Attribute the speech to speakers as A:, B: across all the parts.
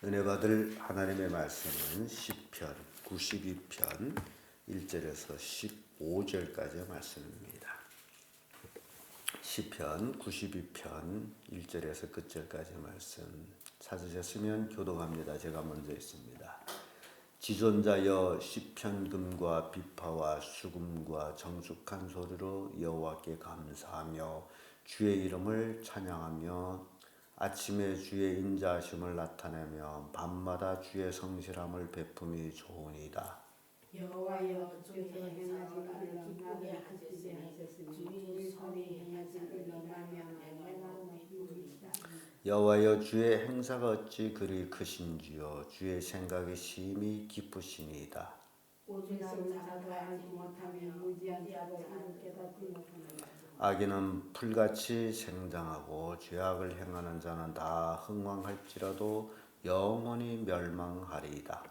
A: 은혜 받을 하나님의 말씀은 시편 92편 1절에서 15절까지의 말씀입니다. 시편 92편 1절에서 끝절까지의 말씀 찾으셨으면 교독합니다. 제가 먼저 있습니다. 지존자여 시편금과 비파와 수금과 정숙한 소리로 여호와께 감사하며 주의 이름을 찬양하며 아침에 주의 인자하심을 나타내며 밤마다 주의 성실함을 베품이 좋으니이다.
B: 여호와여 주의 행하신 일을 기쁘게 하셨으니 주의 손이 행하신 일을 말미암아 내 마음이 기쁘리이다.
A: 여호와여 주의 행사가 어찌 그리 크신지요 주의 생각이 심히 깊으시니이다.
B: 오직 자도 알지 못하며 무지한 자도 이를 깨닫지 못하느니라.
A: 악인은 풀같이 생장하고 죄악을 행하는 자는 다 흥왕할지라도 영원히 멸망하리이다.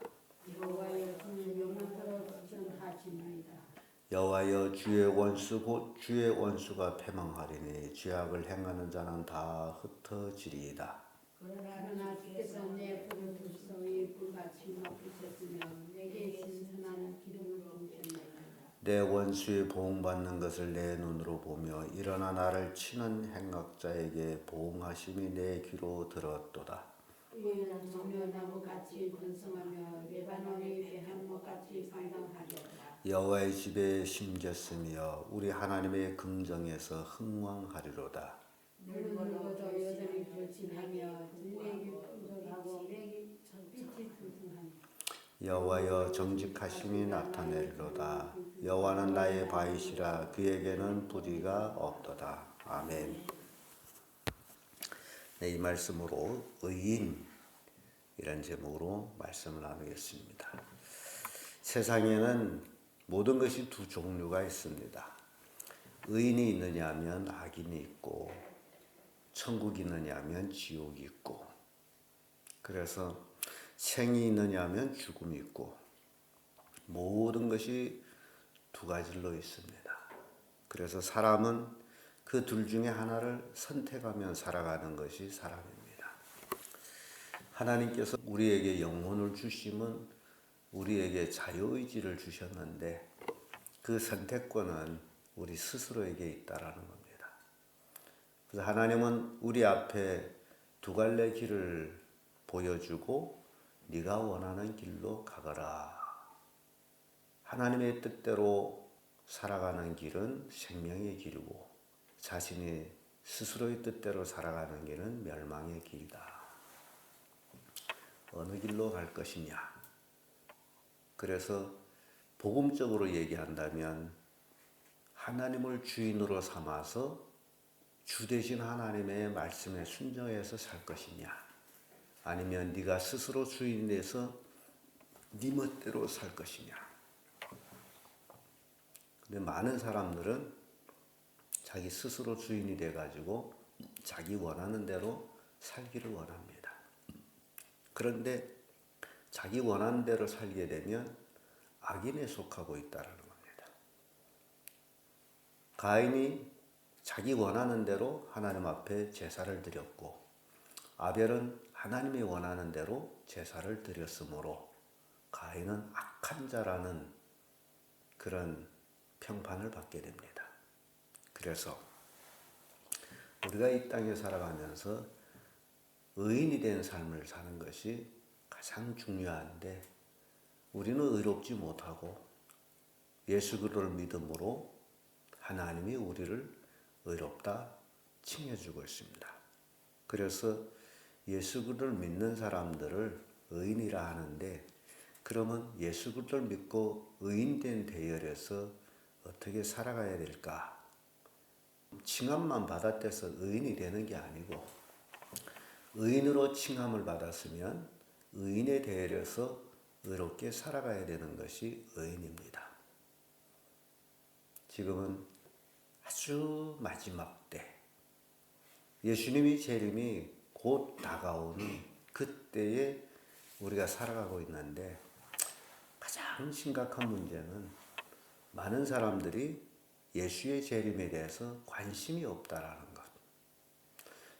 B: 여호와여 주는 영원토록 지존하시니이다.
A: 여호와여 주의 원수 곧 주의 원수가 패망하리니 죄악을 행하는 자는 다 흩어지리이다.
B: 그러나 주께서 내 푸른 두성이 불같이 높이셨으며 내게 신선한 기름을 부으셨나이다.
A: 내 원수의 보응받는 것을 내 눈으로 보며 일어나 나를 치는 행악자에게 보응하심이 내 귀로 들었도다.
B: 의인은 소멸나무같이 번성하며 레바논이 배향목같이 성장하리로다.
A: 여호와의 집에 심겼으며 우리 하나님의 긍정에서 흥왕하리로다.
B: 늙어도 여전히 결진하며 진액이 풍성하고 빛이 풍성하니
A: 여호와여 정직하심이 나타내리로다. 여호와는 나의 바위시라 그에게는 부디가 없도다. 아멘. 네, 이 말씀으로 의인 이런 제목으로 말씀을 나누겠습니다. 세상에는 모든 것이 두 종류가 있습니다. 의인이 있느냐 하면 악인이 있고 천국이 있느냐 하면 지옥이 있고, 그래서 생이 있느냐 하면 죽음이 있고, 모든 것이 두 가지로 있습니다. 그래서 사람은 그 둘 중에 하나를 선택하며 살아가는 것이 사람입니다. 하나님께서 우리에게 영혼을 주심은 우리에게 자유의지를 주셨는데 그 선택권은 우리 스스로에게 있다라는 겁니다. 그래서 하나님은 우리 앞에 두 갈래 길을 보여주고 네가 원하는 길로 가거라. 하나님의 뜻대로 살아가는 길은 생명의 길이고 자신이 스스로의 뜻대로 살아가는 길은 멸망의 길이다. 어느 길로 갈 것이냐? 그래서 복음적으로 얘기한다면 하나님을 주인으로 삼아서 주 대신 하나님의 말씀에 순종해서 살 것이냐, 아니면 네가 스스로 주인이 돼서 네 멋대로 살 것이냐. 근데 많은 사람들은 자기 스스로 주인이 돼가지고 자기 원하는 대로 살기를 원합니다. 그런데 자기 원하는 대로 살게 되면 악인에 속하고 있다는 겁니다. 가인이 자기 원하는 대로 하나님 앞에 제사를 드렸고 아벨은 하나님이 원하는 대로 제사를 드렸으므로 가인은 악한 자라는 그런 평판을 받게 됩니다. 그래서 우리가 이 땅에 살아가면서 의인이 된 삶을 사는 것이 가장 중요한데 우리는 의롭지 못하고 예수 그리스도를 믿음으로 하나님이 우리를 의롭다 칭해주고 있습니다. 그래서 예수 그리스도를 믿는 사람들을 의인이라 하는데, 그러면 예수 그리스도를 믿고 의인된 대열에서 어떻게 살아가야 될까? 칭함만 받았대서 의인이 되는 게 아니고 의인으로 칭함을 받았으면 의인의 대열에서 의롭게 살아가야 되는 것이 의인입니다. 지금은 아주 마지막 때, 예수님이 재림이 곧 다가오는 그때에 우리가 살아가고 있는데 가장 심각한 문제는 많은 사람들이 예수의 재림에 대해서 관심이 없다라는 것.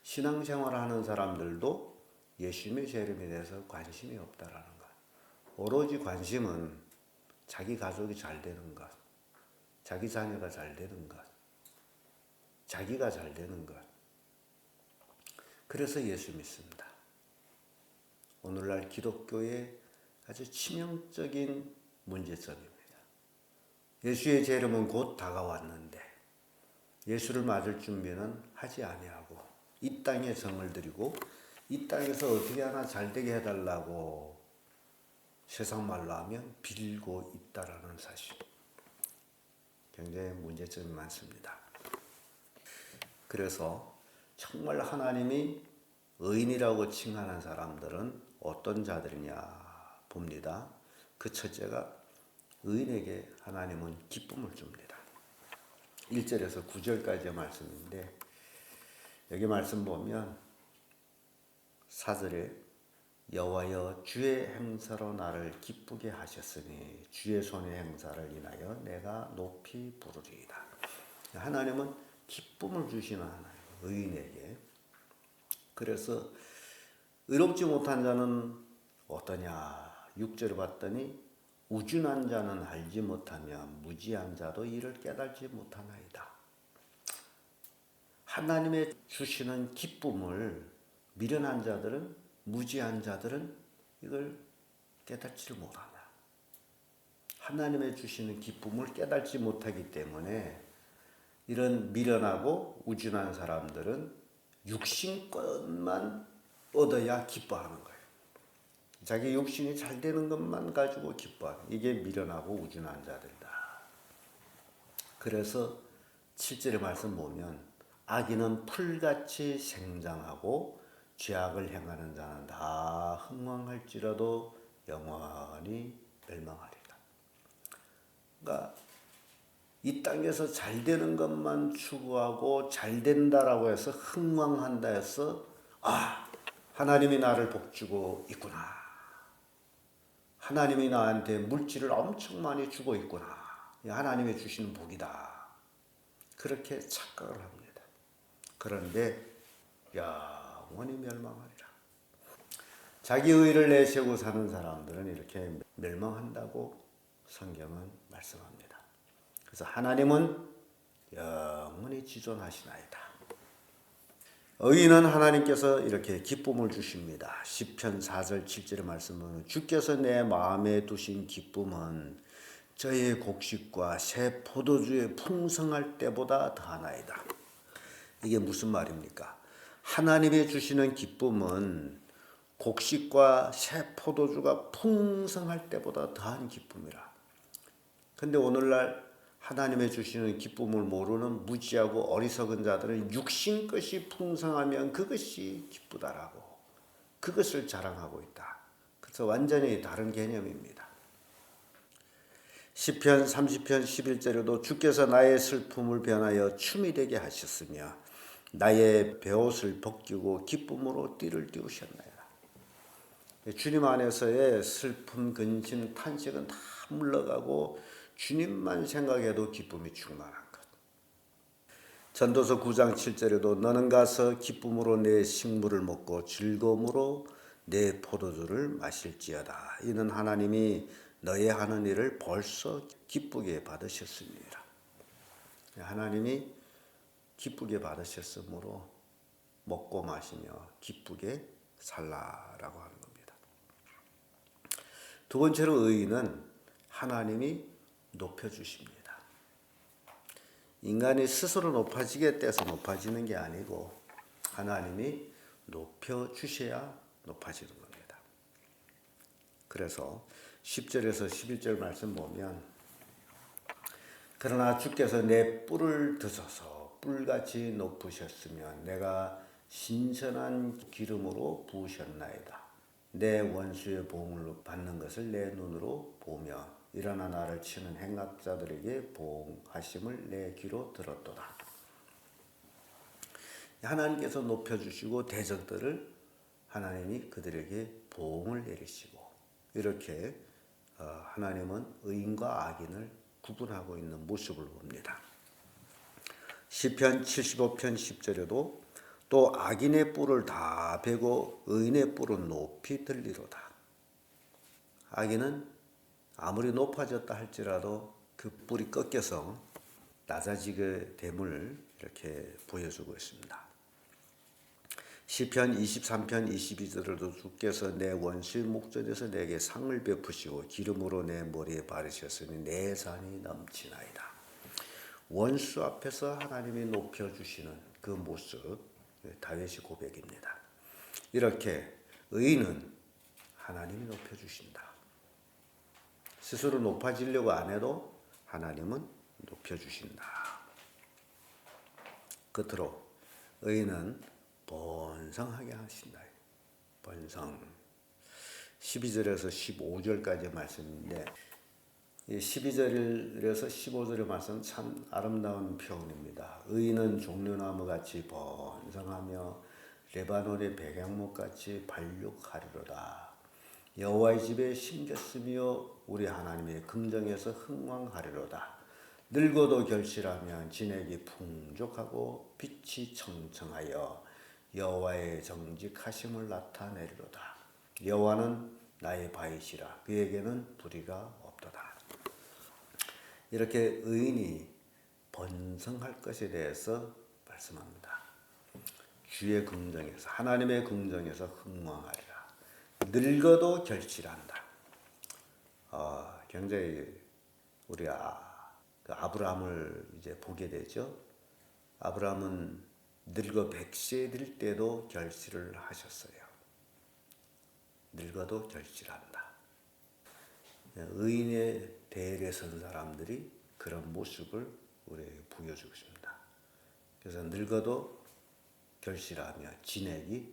A: 신앙생활을 하는 사람들도 예수님의 재림에 대해서 관심이 없다라는 것. 오로지 관심은 자기 가족이 잘 되는 것, 자기 자녀가 잘 되는 것, 자기가 잘 되는 것. 그래서 예수 믿습니다. 오늘날 기독교의 아주 치명적인 문제점입니다. 예수의 재림은 곧 다가왔는데 예수를 맞을 준비는 하지 아니하고 이 땅에 정을 들이고 이 땅에서 어떻게 하나 잘되게 해달라고 세상 말로 하면 빌고 있다라는 사실. 굉장히 문제점이 많습니다. 그래서 정말 하나님이 의인이라고 칭하는 사람들은 어떤 자들이냐 봅니다. 그 첫째가 의인에게 하나님은 기쁨을 줍니다. 1절에서 9절까지의 말씀인데 여기 말씀 보면 4절에 여호와여 주의 행사로 나를 기쁘게 하셨으니 주의 손의 행사를 인하여 내가 높이 부르리이다. 하나님은 기쁨을 주시는 하나님, 의인에게. 그래서 의롭지 못한 자는 어떠냐? 6절을 봤더니 우준한 자는 알지 못하며 무지한 자도 이를 깨달지 못하나이다. 하나님의 주시는 기쁨을 미련한 자들은, 무지한 자들은 이걸 깨닫지를 못하나. 하나님의 주시는 기쁨을 깨닫지 못하기 때문에 이런 미련하고 우준한 사람들은 육신것만 얻어야 기뻐하는 거예요. 자기 육신이 잘 되는 것만 가지고 기뻐하는, 이게 미련하고 우준한 자들이다. 그래서 7절의 말씀 보면 악인은 풀같이 생장하고 죄악을 행하는 자는 다 흥왕할지라도 영원히 멸망하리라. 그러니까 이 땅에서 잘 되는 것만 추구하고 잘 된다라고 해서 흥왕한다 해서 하나님이 나를 복주고 있구나. 하나님이 나한테 물질을 엄청 많이 주고 있구나. 하나님이 주시는 복이다. 그렇게 착각을 합니다. 그런데 영원히 멸망하리라. 자기 의를 내세우고 사는 사람들은 이렇게 멸망한다고 성경은 말씀합니다. 그래서 하나님은 영원히 지존하시나이다. 의인은 하나님께서 이렇게 기쁨을 주십니다. 시편 4절 7절의 말씀은 주께서 내 마음에 두신 기쁨은 저의 곡식과 새 포도주의 풍성할 때보다 더하나이다. 이게 무슨 말입니까? 하나님이 주시는 기쁨은 곡식과 새 포도주가 풍성할 때보다 더한 기쁨이라. 근데 오늘날 하나님의 주시는 기쁨을 모르는 무지하고 어리석은 자들은 육신 것이 풍성하면 그것이 기쁘다라고 그것을 자랑하고 있다. 그래서 완전히 다른 개념입니다. 시편 30편 11절에도 주께서 나의 슬픔을 변하여 춤이 되게 하셨으며 나의 베옷을 벗기고 기쁨으로 띠를 띄우셨나이다. 주님 안에서의 슬픔, 근심, 탄식은 다 물러가고 주님만 생각해도 기쁨이 충만한 것. 전도서 9장 7절에도 너는 가서 기쁨으로 내 식물을 먹고 즐거움으로 내 포도주를 마실지어다. 이는 하나님이 너의 하는 일을 벌써 기쁘게 받으셨습니다. 하나님이 기쁘게 받으셨으므로 먹고 마시며 기쁘게 살라라고 하는 겁니다. 두 번째로 의인은 하나님이 높여주십니다. 인간이 스스로 높아지게 돼서 높아지는 게 아니고 하나님이 높여주셔야 높아지는 겁니다. 그래서 10절에서 11절 말씀 보면 그러나 주께서 내 뿔을 드셔서 뿔같이 높으셨으며 내가 신선한 기름으로 부으셨나이다. 내 원수의 보응을 받는 것을 내 눈으로 보며 일어나 나를 치는 행악자들에게 보응하심을 내 귀로 들었도다. 하나님께서 높여주시고 대적들을 하나님이 그들에게 보응을 내리시고 이렇게 하나님은 의인과 악인을 구분하고 있는 모습을 봅니다. 시편 75편 10절에도 또 악인의 뿔을 다 베고 의인의 뿔은 높이 들리로다. 악인은 아무리 높아졌다 할지라도 그 뿔이 꺾여서 낮아지게 됨을 이렇게 보여주고 있습니다. 시편 23편 22절에도 주께서 내 원수의 목전에서 내게 상을 베푸시고 기름으로 내 머리에 바르셨으니 내 잔이 넘치나이다. 원수 앞에서 하나님이 높여주시는 그 모습, 다윗의 고백입니다. 이렇게 의인은 하나님이 높여주신다. 스스로 높아지려고 안 해도 하나님은 높여주신다. 끝으로 의인은 번성하게 하신다. 번성. 12절에서 15절까지 말씀인데 12절에서 15절의 말씀 참 아름다운 표현입니다. 의인은 종려나무같이 번성하며 레바논의 백향목같이 발육하리로다. 여호와의 집에 심겼으며 우리 하나님의 긍정에서 흥왕하리로다. 늙어도 결실하면 진액이 풍족하고 빛이 청청하여 여호와의 정직하심을 나타내리로다. 여호와는 나의 바위시라 그에게는 불의가 없도다. 이렇게 의인이 번성할 것에 대해서 말씀합니다. 주의 긍정에서 하나님의 긍정에서 흥왕하리라. 늙어도 결실한다. 굉장히 우리가 아브라함을 이제 보게 되죠. 아브라함은 늙어 100세 될 때도 결실을 하셨어요. 늙어도 결실한다. 의인의 대열에 선 사람들이 그런 모습을 우리에게 보여주고 있습니다. 그래서 늙어도 결실하며 진액이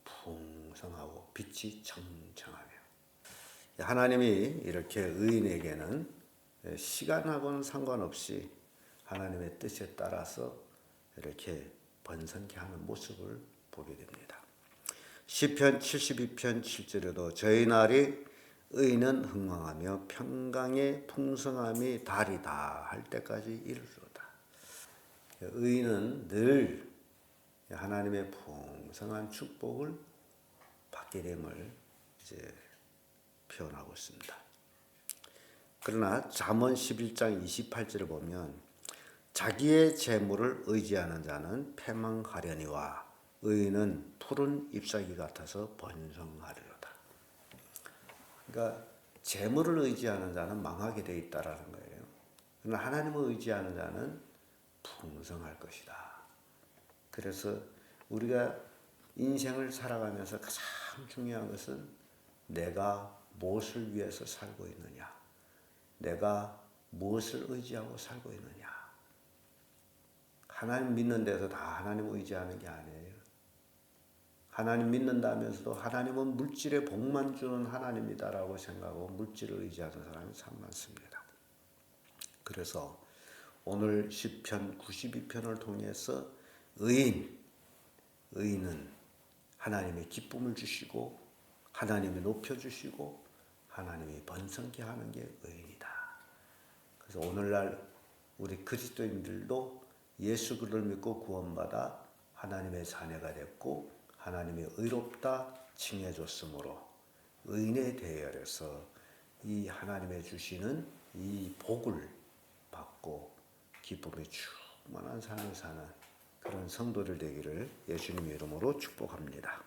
A: 풍성하고 빛이 청청하며 하나님이 이렇게 의인에게는 시간하고는 상관없이 하나님의 뜻에 따라서 이렇게 번성케 하는 모습을 보게 됩니다. 시편 72편 7절에도 저희 날이 의인은 흥왕하며 평강의 풍성함이 달이다 할 때까지 이르리로다. 의인은 늘 하나님의 풍성한 축복을 받게 됨을 이제 표현하고 있습니다. 그러나 잠언 11장 28절을 보면 자기의 재물을 의지하는 자는 패망하려니와 의인은 푸른 잎사귀 같아서 번성하리로다. 그러니까 재물을 의지하는 자는 망하게 돼 있다라는 거예요. 그러나 하나님을 의지하는 자는 풍성할 것이다. 그래서 우리가 인생을 살아가면서 가장 중요한 것은 내가 무엇을 위해서 살고 있느냐, 내가 무엇을 의지하고 살고 있느냐. 하나님 믿는 데서 다 하나님 의지하는 게 아니에요. 하나님 믿는다면서도 하나님은 물질에 복만 주는 하나님이다라고 생각하고 물질을 의지하는 사람이 참 많습니다. 그래서 오늘 시편 92편을 통해서 의인은 하나님의 기쁨을 주시고 하나님이 높여주시고 하나님이 번성케 하는 게 의인이다. 그래서 오늘날 우리 그리스도인들도 예수 그리스도를 믿고 구원받아 하나님의 자녀가 됐고 하나님의 의롭다 칭해줬으므로 의인의 대열에서 이 하나님의 주시는 이 복을 받고 기쁨이 충만한 삶을 사는 그런 성도들 되기를 예수님의 이름으로 축복합니다.